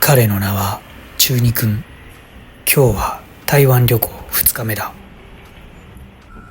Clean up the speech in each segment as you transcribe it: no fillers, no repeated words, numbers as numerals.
彼の名は中二くん。今日は台湾旅行2日目だ。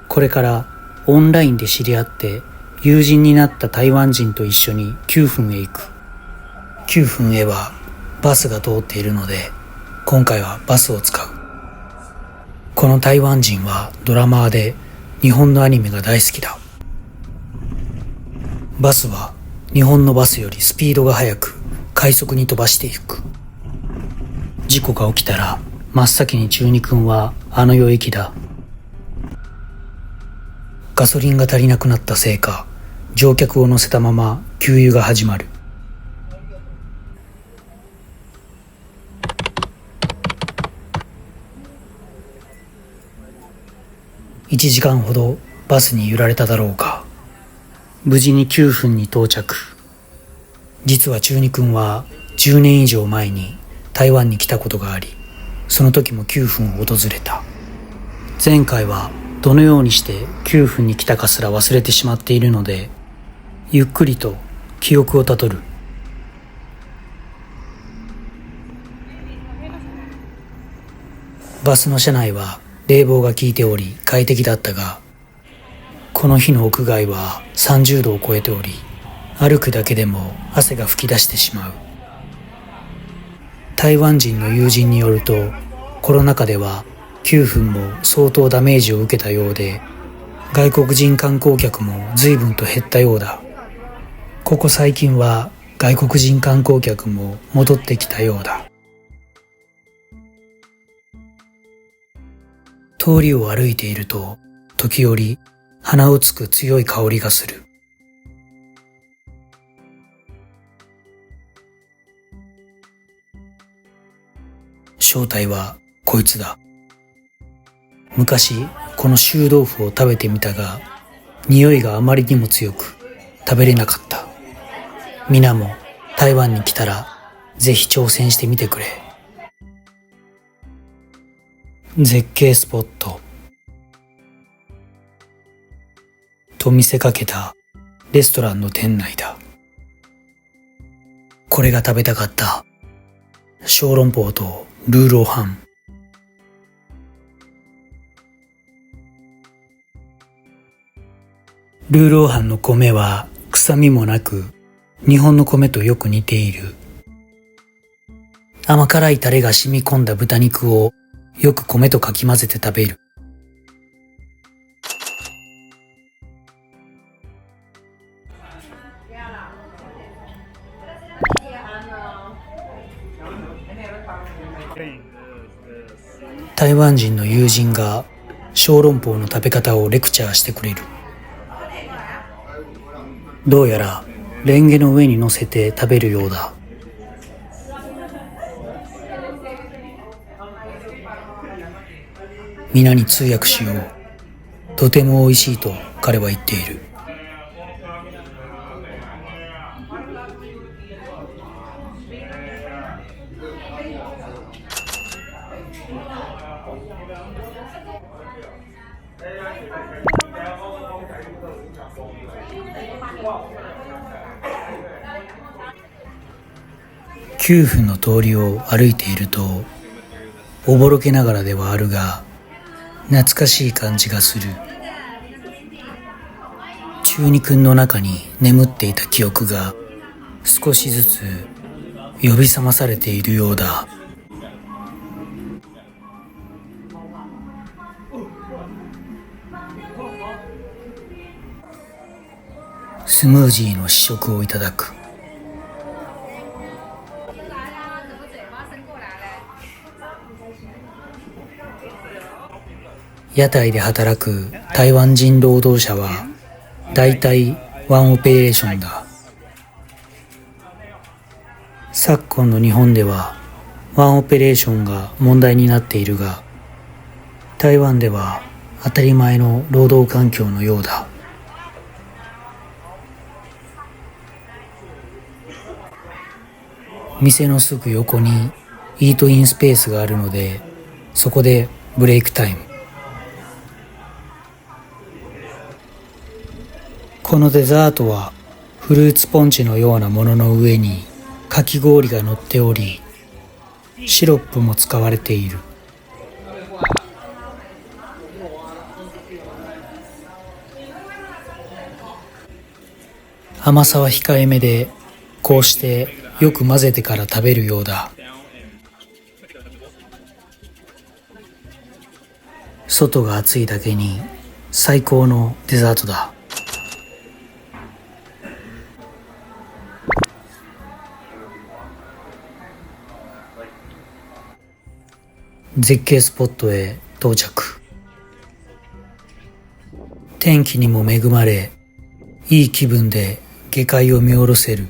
これからオンラインで知り合って友人になった台湾人と一緒に9分へ行く。9分へはバスが通っているので、今回はバスを使う。この台湾人はドラマーで日本のアニメが大好きだ。バスは日本のバスよりスピードが速く快速に飛ばしていく。事故が起きたら真っ先に中二くんはあの世行きだ。ガソリンが足りなくなったせいか、乗客を乗せたまま給油が始まる。1時間ほどバスに揺られただろうか、無事に9分に到着。実は中二くんは10年以上前に台湾に来たことがあり、その時も9分を訪れた。前回はどのようにして9分に来たかすら忘れてしまっているので、ゆっくりと記憶をたどる。バスの車内は冷房が効いており快適だったが、この日の屋外は30度を超えており、歩くだけでも汗が噴き出してしまう。台湾人の友人によると、コロナ禍では9分も相当ダメージを受けたようで、外国人観光客も随分と減ったようだ。ここ最近は外国人観光客も戻ってきたようだ。通りを歩いていると、時折鼻をつく強い香りがする。正体はこいつだ。昔この臭豆腐を食べてみたが、匂いがあまりにも強く食べれなかった。皆も台湾に来たらぜひ挑戦してみてくれ。絶景スポットと見せかけたレストランの店内だ。これが食べたかった。小籠包とルーローハン。ルーローハンの米は臭みもなく、日本の米とよく似ている。甘辛いタレが染み込んだ豚肉をよく米とかき混ぜて食べる。台湾人の友人が小籠包の食べ方をレクチャーしてくれる。どうやらレンゲの上に乗せて食べるようだ。皆に通訳しよう。とても美味しいと彼は言っている。9分の通りを歩いていると、おぼろげながらではあるが、懐かしい感じがする。中二くんの中に眠っていた記憶が少しずつ呼び覚まされているようだ。スムージーの試食をいただく。屋台で働く台湾人労働者はだいたいワンオペレーションだ。昨今の日本ではワンオペレーションが問題になっているが、台湾では当たり前の労働環境のようだ。店のすぐ横にイートインスペースがあるので、そこでブレイクタイム。このデザートはフルーツポンチのようなものの上にかき氷が乗っており、シロップも使われている。甘さは控えめで、こうしてよく混ぜてから食べるようだ。外が暑いだけに最高のデザートだ。絶景スポットへ到着。天気にも恵まれ、いい気分で下界を見下ろせる。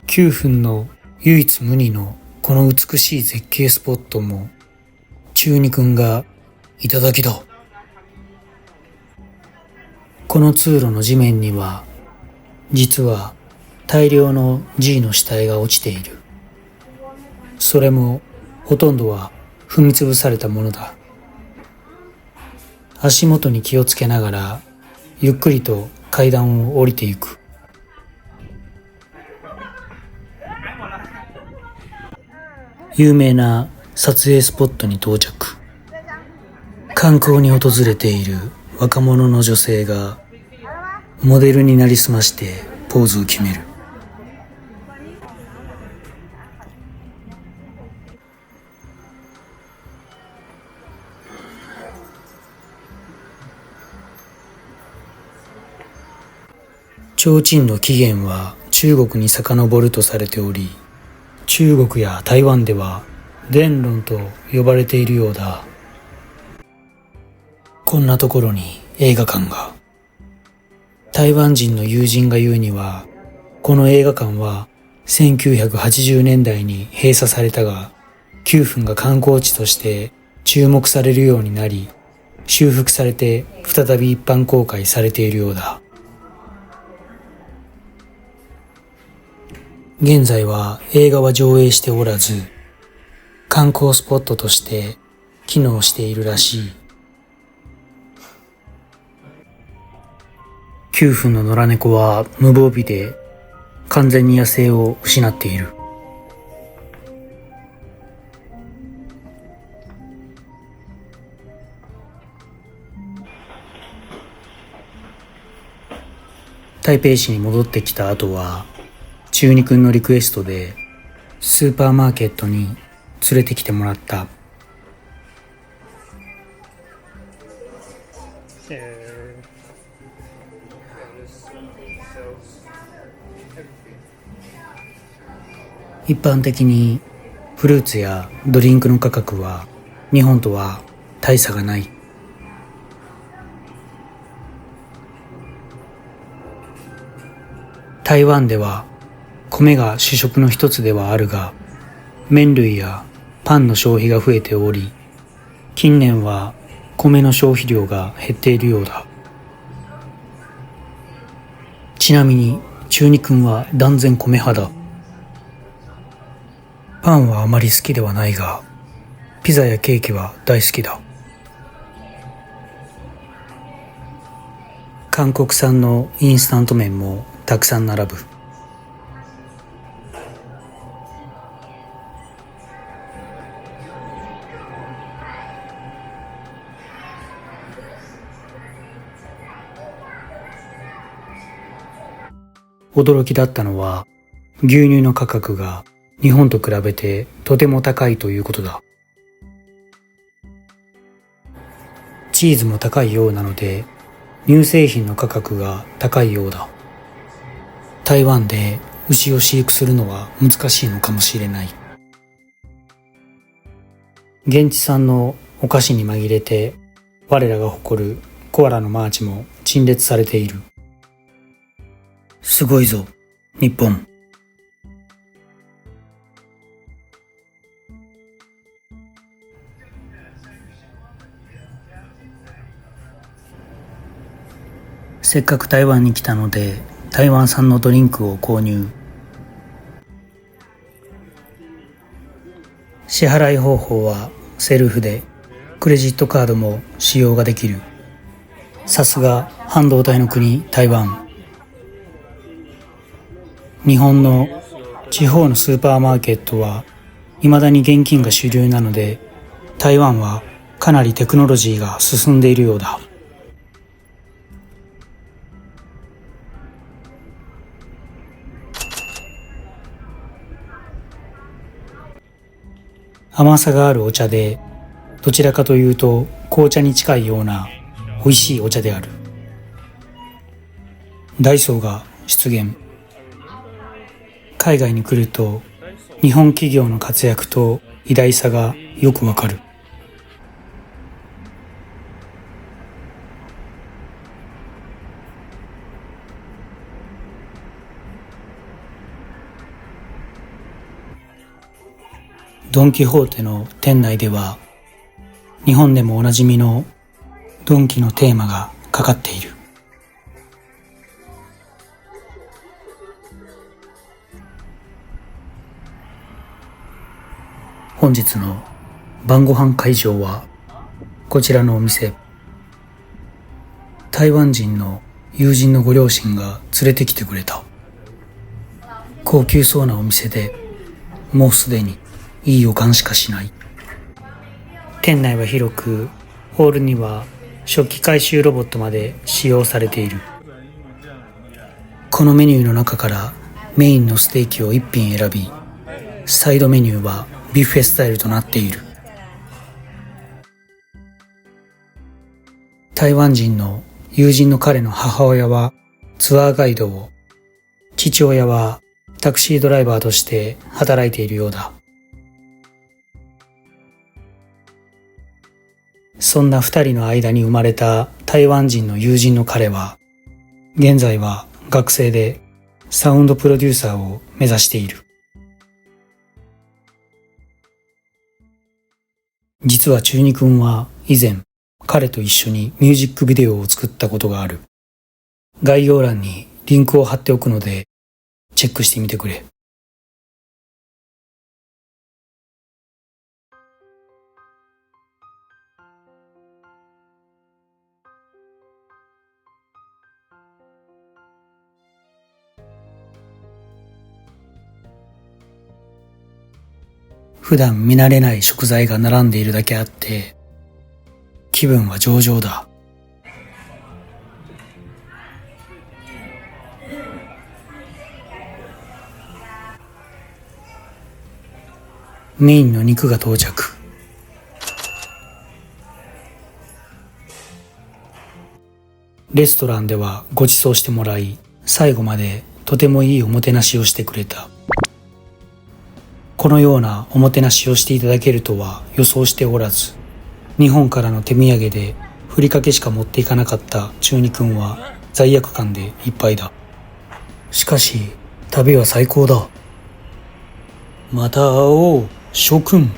9分の唯一無二のこの美しい絶景スポットも中二くんがいただきだ。この通路の地面には実は大量の G の死体が落ちている。それもほとんどは踏みつぶされたものだ。足元に気をつけながらゆっくりと階段を降りていく。有名な撮影スポットに到着。観光に訪れている若者の女性がモデルになりすましてポーズを決める。提灯の起源は中国に遡るとされており、中国や台湾では伝論と呼ばれているようだ。こんなところに映画館が。台湾人の友人が言うには、この映画館は1980年代に閉鎖されたが、9分が観光地として注目されるようになり、修復されて再び一般公開されているようだ。現在は映画は上映しておらず、観光スポットとして機能しているらしい。9分の野良猫は無防備で完全に野生を失っている。台北市に戻ってきた後は、中二くんのリクエストでスーパーマーケットに連れてきてもらった。一般的にフルーツやドリンクの価格は日本とは大差がない。台湾では米が主食の一つではあるが、麺類やパンの消費が増えており、近年は米の消費量が減っているようだ。ちなみに中二くんは断然米派だ。パンはあまり好きではないが、ピザやケーキは大好きだ。韓国産のインスタント麺もたくさん並ぶ。驚きだったのは、牛乳の価格が日本と比べてとても高いということだ。チーズも高いようなので、乳製品の価格が高いようだ。台湾で牛を飼育するのは難しいのかもしれない。現地産のお菓子に紛れて、我らが誇るコアラのマーチも陳列されている。すごいぞ、日本。せっかく台湾に来たので、台湾産のドリンクを購入。支払い方法はセルフで、クレジットカードも使用ができる。さすが半導体の国台湾。日本の地方のスーパーマーケットは未だに現金が主流なので、台湾はかなりテクノロジーが進んでいるようだ。甘さがあるお茶で、どちらかというと紅茶に近いような美味しいお茶である。ダイソーが出現。海外に来ると日本企業の活躍と偉大さがよくわかる。ドン・キホーテの店内では日本でもおなじみのドンキのテーマがかかっている。本日の晩ご飯会場はこちらのお店。台湾人の友人のご両親が連れてきてくれた。高級そうなお店で、もうすでにいい予感しかしない。店内は広く、ホールには食器回収ロボットまで使用されている。このメニューの中からメインのステーキを1品選び、サイドメニューはビュッフェスタイルとなっている。台湾人の友人の彼の母親はツアーガイドを、父親はタクシードライバーとして働いているようだ。そんな二人の間に生まれた台湾人の友人の彼は、現在は学生でサウンドプロデューサーを目指している。実は中二くんは以前、彼と一緒にミュージックビデオを作ったことがある。概要欄にリンクを貼っておくので、チェックしてみてくれ。普段見慣れない食材が並んでいるだけあって、気分は上々だ。メインの肉が到着。レストランではご馳走してもらい、最後までとてもいいおもてなしをしてくれた。このようなおもてなしをしていただけるとは予想しておらず、日本からの手土産でふりかけしか持っていかなかった中二くんは罪悪感でいっぱいだ。しかし、旅は最高だ。また会おう、諸君。